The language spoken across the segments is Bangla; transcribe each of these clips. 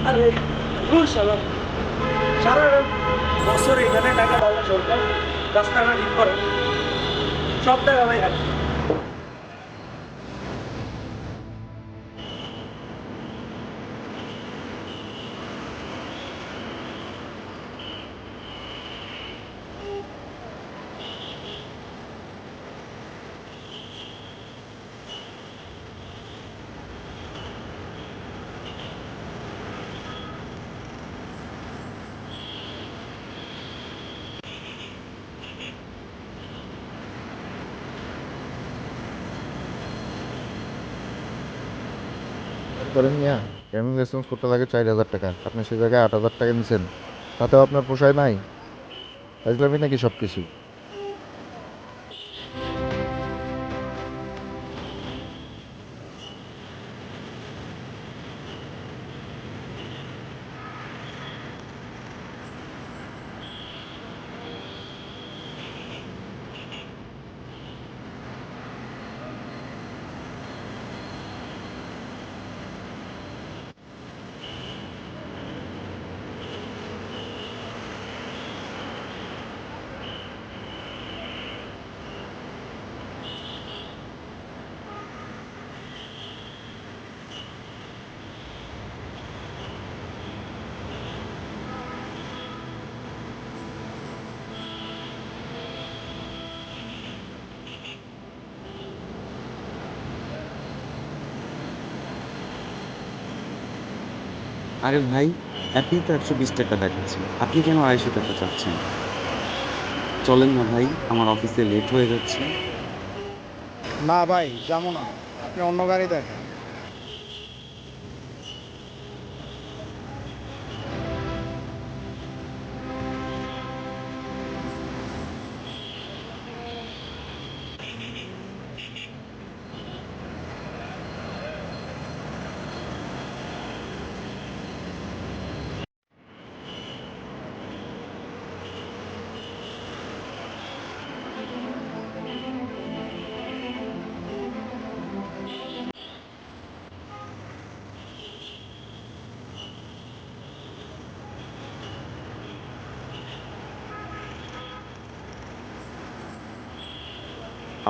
আরে ধুর শালা, সারা বছর এখানে টাকা ঢালে সরকার, রাস্তাঘাট ঠিক করে, সব টাকা ভাই হাতে। করেন মিয়া, ড্রাইভিং লাইসেন্স করতে লাগে 4,000 টাকা, আপনি সে জায়গায় 8,000 টাকা নিছেন, তাতেও আপনার পোষায় নাই? ফাজলামি নাকি সব কিছু? আরে ভাই, আপনি তো 120 টাকা দেখাচ্ছে, আপনি কেন 250 টাকা চাচ্ছেন? চলেন না ভাই, আমার অফিসে লেট হয়ে যাচ্ছে। না ভাই, যাবো না। আপনি অন্য গাড়ি দেখেন।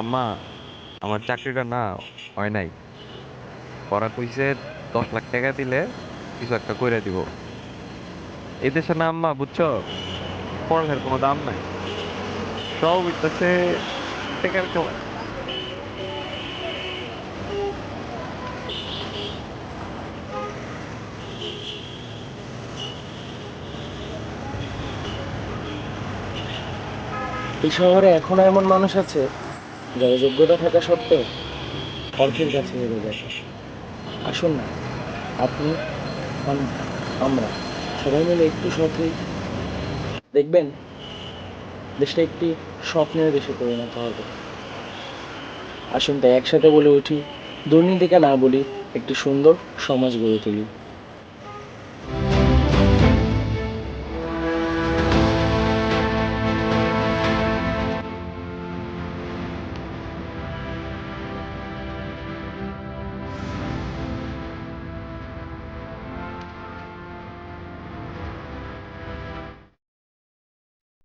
আম্মা, আমার চাকরিটা না হয় নাই। ওরা কইছে 10 লাখ টাকা দিলে কিছু একটা কইরা দিব। এই দেশে না আম্মা, বুঝছো, পড়ালেখার কোনো দাম নাই, সব হইতাছে টেকার খেলা। এই শহরে এখনো এমন মানুষ আছে যারা যোগ্যতা থাকা সত্ত্বেও অর্থের কাছে হেরে যায়। আসুন না, আপনি, আমরা সবাই মিলে একটু সৎ হই, দেখবেন দেশটা একটি স্বপ্নের দেশে পরিণত হবে। আসুন তাই একসাথে বলে উঠি, দুর্নীতিকে না বলি, একটি সুন্দর সমাজ গড়ে তুলি।